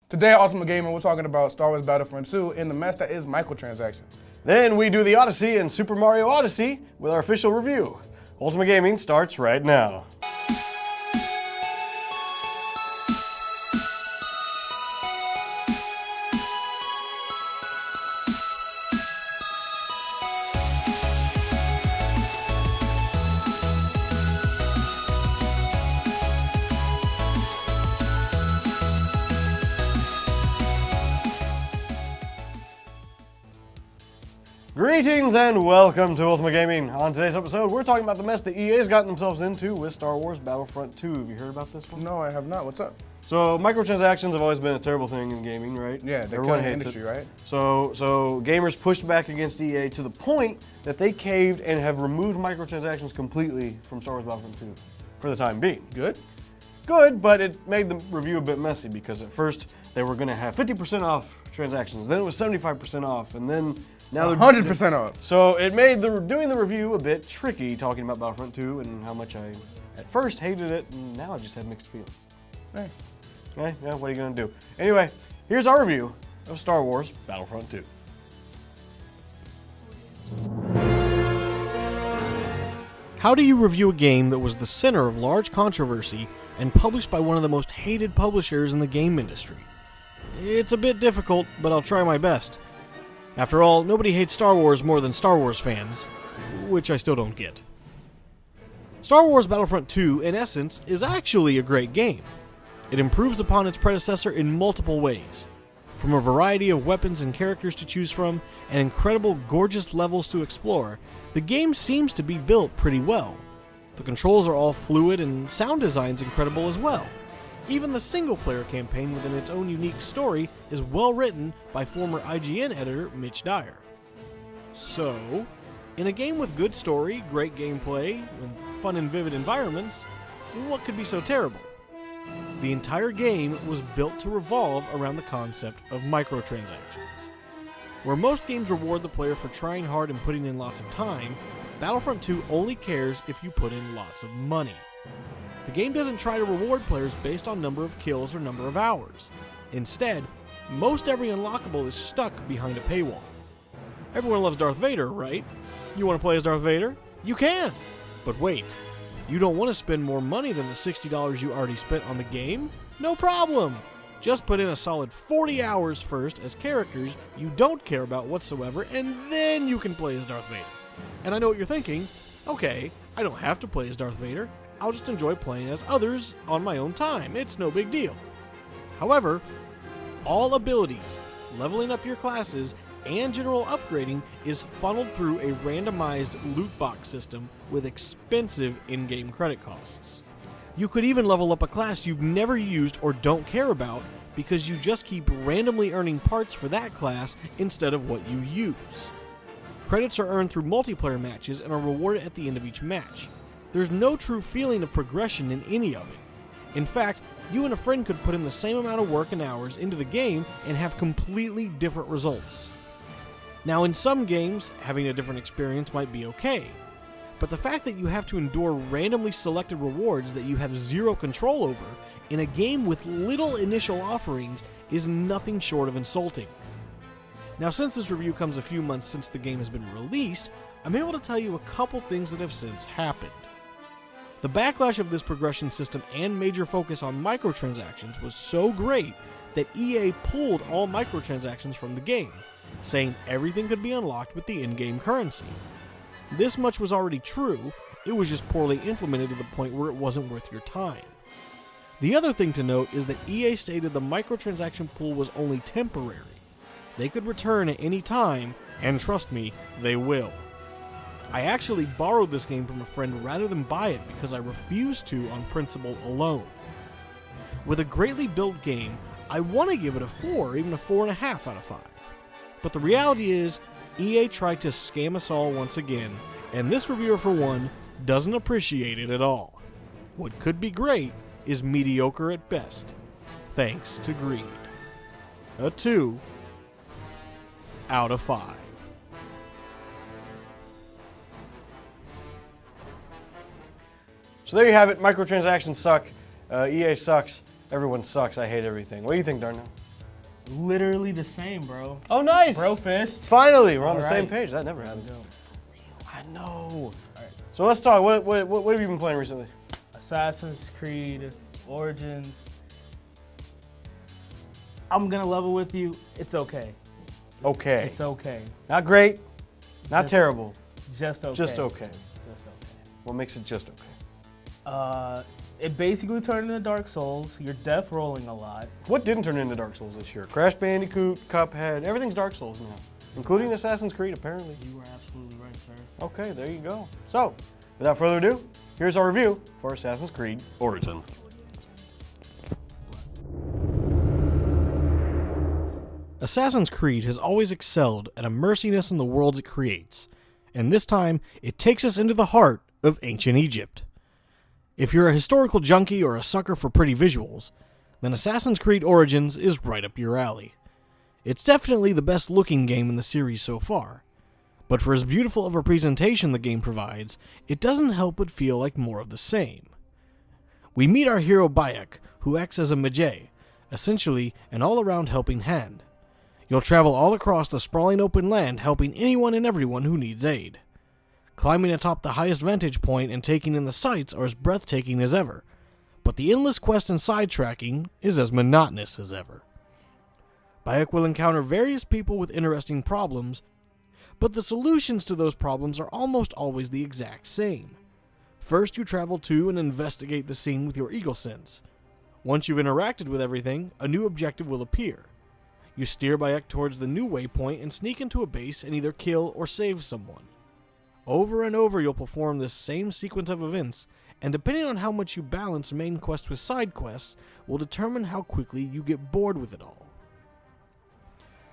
Today at Ultima Gaming, we're talking about Star Wars Battlefront II and the mess that is microtransactions. Then we do the Odyssey and Super Mario Odyssey with our official review. Ultima Gaming starts right now. Greetings and welcome to Ultima Gaming. On today's episode, we're talking about the mess that EA's gotten themselves into with Star Wars Battlefront II. Have you heard about this one? No, I have not. What's up? So microtransactions have always been a terrible thing in gaming, right? Yeah, they're Everyone killing the hates industry, it. right? So gamers pushed back against EA to the point that they caved and have removed microtransactions completely from Star Wars Battlefront II for the time being. Good? Good, but it made the review a bit messy because at first they were going to have 50% off transactions, then it was 75% off, and then now they're 100% off. So it made doing the review a bit tricky, talking about Battlefront 2 and how much I at first hated it, and now I just have mixed feelings. Hey. Yeah, what are you gonna do? Anyway, here's our review of Star Wars Battlefront 2. How do you review a game that was the center of large controversy and published by one of the most hated publishers in the game industry? It's a bit difficult, but I'll try my best. After all, nobody hates Star Wars more than Star Wars fans, which I still don't get. Star Wars Battlefront 2, in essence, is actually a great game. It improves upon its predecessor in multiple ways. From a variety of weapons and characters to choose from, and incredible, gorgeous levels to explore, the game seems to be built pretty well. The controls are all fluid and sound design's incredible as well. Even the single-player campaign within its own unique story is well written by former IGN editor Mitch Dyer. So, in a game with good story, great gameplay, and fun and vivid environments, what could be so terrible? The entire game was built to revolve around the concept of microtransactions. Where most games reward the player for trying hard and putting in lots of time, Battlefront 2 only cares if you put in lots of money. The game doesn't try to reward players based on number of kills or number of hours. Instead, most every unlockable is stuck behind a paywall. Everyone loves Darth Vader, right? You want to play as Darth Vader? You can! But wait, you don't want to spend more money than the $60 you already spent on the game? No problem! Just put in a solid 40 hours first as characters you don't care about whatsoever, and then you can play as Darth Vader. And I know what you're thinking. Okay, I don't have to play as Darth Vader. I'll just enjoy playing as others on my own time. It's no big deal. However, all abilities, leveling up your classes, and general upgrading is funneled through a randomized loot box system with expensive in-game credit costs. You could even level up a class you've never used or don't care about because you just keep randomly earning parts for that class instead of what you use. Credits are earned through multiplayer matches and are rewarded at the end of each match. There's no true feeling of progression in any of it. In fact, you and a friend could put in the same amount of work and hours into the game and have completely different results. Now, in some games, having a different experience might be okay, but the fact that you have to endure randomly selected rewards that you have zero control over in a game with little initial offerings is nothing short of insulting. Now, since this review comes a few months since the game has been released, I'm able to tell you a couple things that have since happened. The backlash of this progression system and major focus on microtransactions was so great that EA pulled all microtransactions from the game, saying everything could be unlocked with the in-game currency. This much was already true, it was just poorly implemented to the point where it wasn't worth your time. The other thing to note is that EA stated the microtransaction pool was only temporary. They could return at any time, and trust me, they will. I actually borrowed this game from a friend rather than buy it because I refused to on principle alone. With a greatly built game, I want to give it a 4, even a 4.5 out of 5. But the reality is, EA tried to scam us all once again, and this reviewer for one doesn't appreciate it at all. What could be great is mediocre at best, thanks to greed. A 2 out of 5. So there you have it. Microtransactions suck. EA sucks. Everyone sucks. I hate everything. What do you think, Darnell? Literally the same, bro. Oh, nice. Bro fist. Finally, we're on the All same right. page. That never happens. I know. So let's talk. What have you been playing recently? Assassin's Creed Origins. I'm gonna level with you. It's okay. Okay. It's okay. Not great. Not Just- terrible. Just okay. Just okay. Just okay. What makes it just okay? It basically turned into Dark Souls. You're death rolling a lot. What didn't turn into Dark Souls this year? Crash Bandicoot, Cuphead, everything's Dark Souls now, including Assassin's Creed, apparently. You were absolutely right, sir. Okay, there you go. So, without further ado, here's our review for Assassin's Creed Origins. Assassin's Creed has always excelled at immersiness in the worlds it creates, and this time it takes us into the heart of ancient Egypt. If you're a historical junkie or a sucker for pretty visuals, then Assassin's Creed Origins is right up your alley. It's definitely the best looking game in the series so far, but for as beautiful of a presentation the game provides, it doesn't help but feel like more of the same. We meet our hero Bayek, who acts as a mage, essentially an all-around helping hand. You'll travel all across the sprawling open land helping anyone and everyone who needs aid. Climbing atop the highest vantage point and taking in the sights are as breathtaking as ever, but the endless quest and sidetracking is as monotonous as ever. Bayek will encounter various people with interesting problems, but the solutions to those problems are almost always the exact same. First, you travel to and investigate the scene with your eagle sense. Once you've interacted with everything, a new objective will appear. You steer Bayek towards the new waypoint and sneak into a base and either kill or save someone. Over and over you'll perform this same sequence of events, and depending on how much you balance main quests with side quests, will determine how quickly you get bored with it all.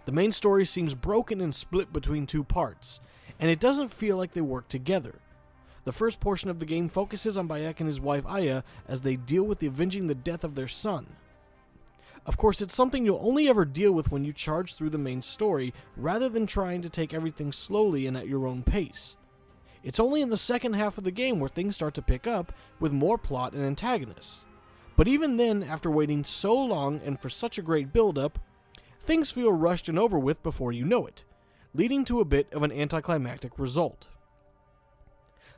The main story seems broken and split between two parts, and it doesn't feel like they work together. The first portion of the game focuses on Bayek and his wife Aya as they deal with avenging the death of their son. Of course, it's something you'll only ever deal with when you charge through the main story, rather than trying to take everything slowly and at your own pace. It's only in the second half of the game where things start to pick up, with more plot and antagonists. But even then, after waiting so long and for such a great build-up, things feel rushed and over with before you know it, leading to a bit of an anticlimactic result.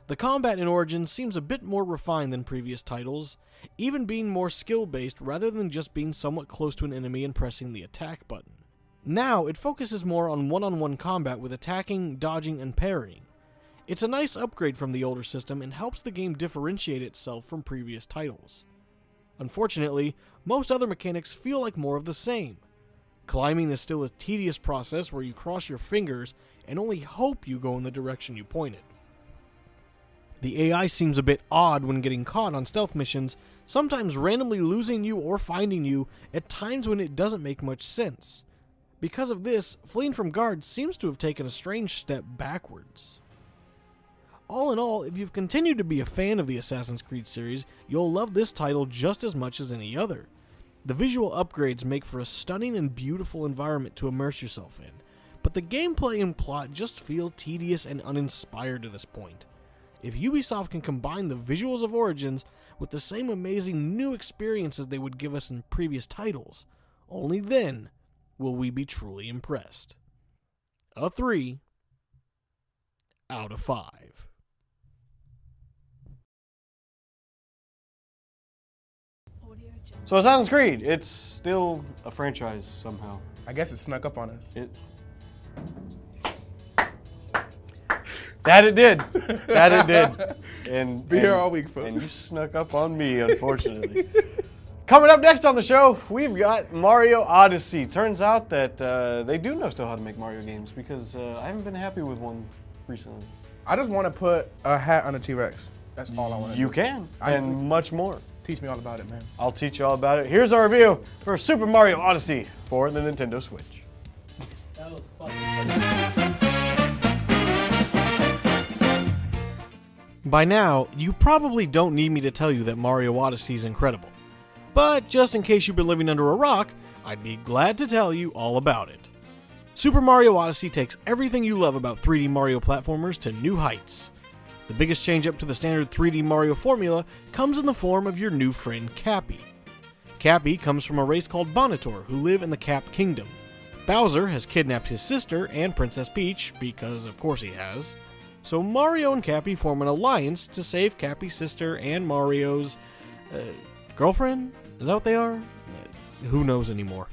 The combat in Origins seems a bit more refined than previous titles, even being more skill-based rather than just being somewhat close to an enemy and pressing the attack button. Now, it focuses more on one-on-one combat with attacking, dodging, and parrying. It's a nice upgrade from the older system and helps the game differentiate itself from previous titles. Unfortunately, most other mechanics feel like more of the same. Climbing is still a tedious process where you cross your fingers and only hope you go in the direction you pointed. The AI seems a bit odd when getting caught on stealth missions, sometimes randomly losing you or finding you at times when it doesn't make much sense. Because of this, fleeing from guards seems to have taken a strange step backwards. All in all, if you've continued to be a fan of the Assassin's Creed series, you'll love this title just as much as any other. The visual upgrades make for a stunning and beautiful environment to immerse yourself in, but the gameplay and plot just feel tedious and uninspired to this point. If Ubisoft can combine the visuals of Origins with the same amazing new experiences they would give us in previous titles, only then will we be truly impressed. A 3 out of 5. So Assassin's Creed, it's still a franchise somehow. I guess it snuck up on us. That it did. That it did. And Be here all week, folks. And you snuck up on me, unfortunately. Coming up next on the show, we've got Mario Odyssey. Turns out that they do know still how to make Mario games, because I haven't been happy with one recently. I just want to put a hat on a T-Rex. That's all I want to do. You can, and much more. Teach me all about it, man. I'll teach you all about it. Here's our review for Super Mario Odyssey for the Nintendo Switch. That was fucking By now, you probably don't need me to tell you that Mario Odyssey is incredible. But just in case you've been living under a rock, I'd be glad to tell you all about it. Super Mario Odyssey takes everything you love about 3D Mario platformers to new heights. The biggest change up to the standard 3D Mario formula comes in the form of your new friend Cappy. Cappy comes from a race called Bonitor, who live in the Cap Kingdom. Bowser has kidnapped his sister and Princess Peach, because of course he has. So Mario and Cappy form an alliance to save Cappy's sister and Mario's girlfriend? Is that what they are? Who knows anymore.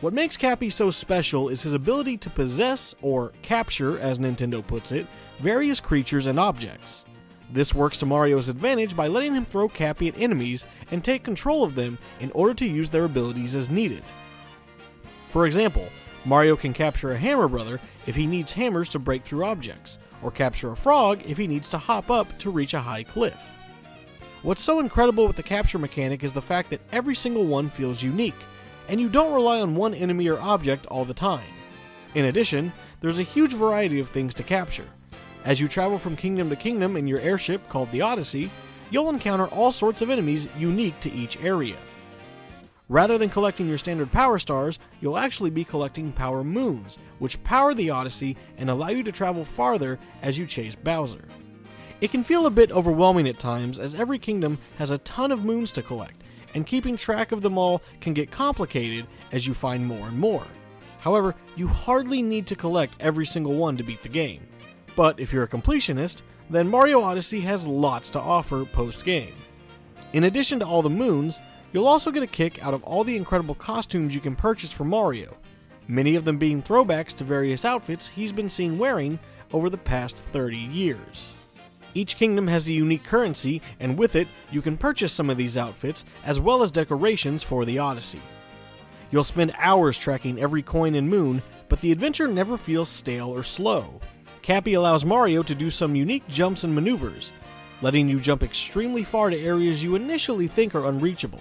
What makes Cappy so special is his ability to possess, or capture as Nintendo puts it, various creatures and objects. This works to Mario's advantage by letting him throw Cappy at enemies and take control of them in order to use their abilities as needed. For example, Mario can capture a Hammer Brother if he needs hammers to break through objects, or capture a frog if he needs to hop up to reach a high cliff. What's so incredible with the capture mechanic is the fact that every single one feels unique, and you don't rely on one enemy or object all the time. In addition, there's a huge variety of things to capture. As you travel from kingdom to kingdom in your airship called the Odyssey, you'll encounter all sorts of enemies unique to each area. Rather than collecting your standard power stars, you'll actually be collecting power moons, which power the Odyssey and allow you to travel farther as you chase Bowser. It can feel a bit overwhelming at times, as every kingdom has a ton of moons to collect, and keeping track of them all can get complicated as you find more and more. However, you hardly need to collect every single one to beat the game. But if you're a completionist, then Mario Odyssey has lots to offer post-game. In addition to all the moons, you'll also get a kick out of all the incredible costumes you can purchase for Mario, many of them being throwbacks to various outfits he's been seen wearing over the past 30 years. Each kingdom has a unique currency, and with it, you can purchase some of these outfits, as well as decorations for the Odyssey. You'll spend hours tracking every coin and moon, but the adventure never feels stale or slow. Cappy allows Mario to do some unique jumps and maneuvers, letting you jump extremely far to areas you initially think are unreachable.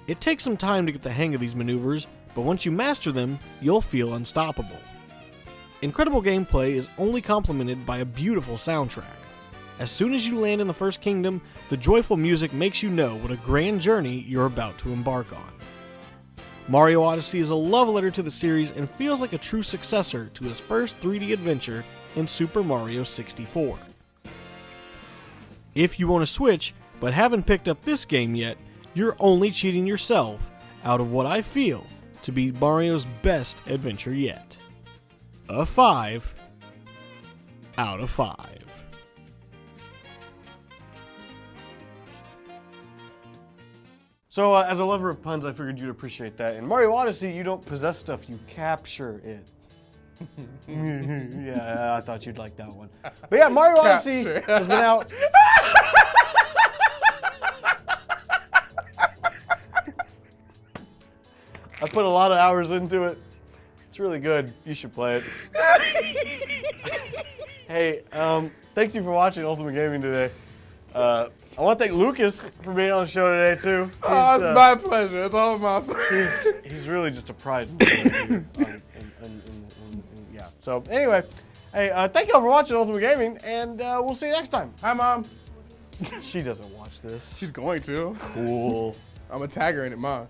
It takes some time to get the hang of these maneuvers, but once you master them, you'll feel unstoppable. Incredible gameplay is only complemented by a beautiful soundtrack. As soon as you land in the first kingdom, the joyful music makes you know what a grand journey you're about to embark on. Mario Odyssey is a love letter to the series and feels like a true successor to his first 3D adventure in Super Mario 64. If you want to Switch, but haven't picked up this game yet, you're only cheating yourself out of what I feel to be Mario's best adventure yet. A 5 out of 5. So, as a lover of puns, I figured you'd appreciate that. In Mario Odyssey, you don't possess stuff, you capture it. Yeah, I thought you'd like that one. But yeah, Mario Odyssey has been out. I put a lot of hours into it. It's really good. You should play it. Hey, thank you for watching Ultimate Gaming today. I want to thank Lucas for being on the show today, too. Oh, it's my pleasure. It's all my pleasure. He's really just a pride. Yeah. So, anyway, hey, thank y'all for watching Ultimate Gaming, and we'll see you next time. Hi, Mom. She doesn't watch this. She's going to. Cool. I'm going to tag her in it, Mom.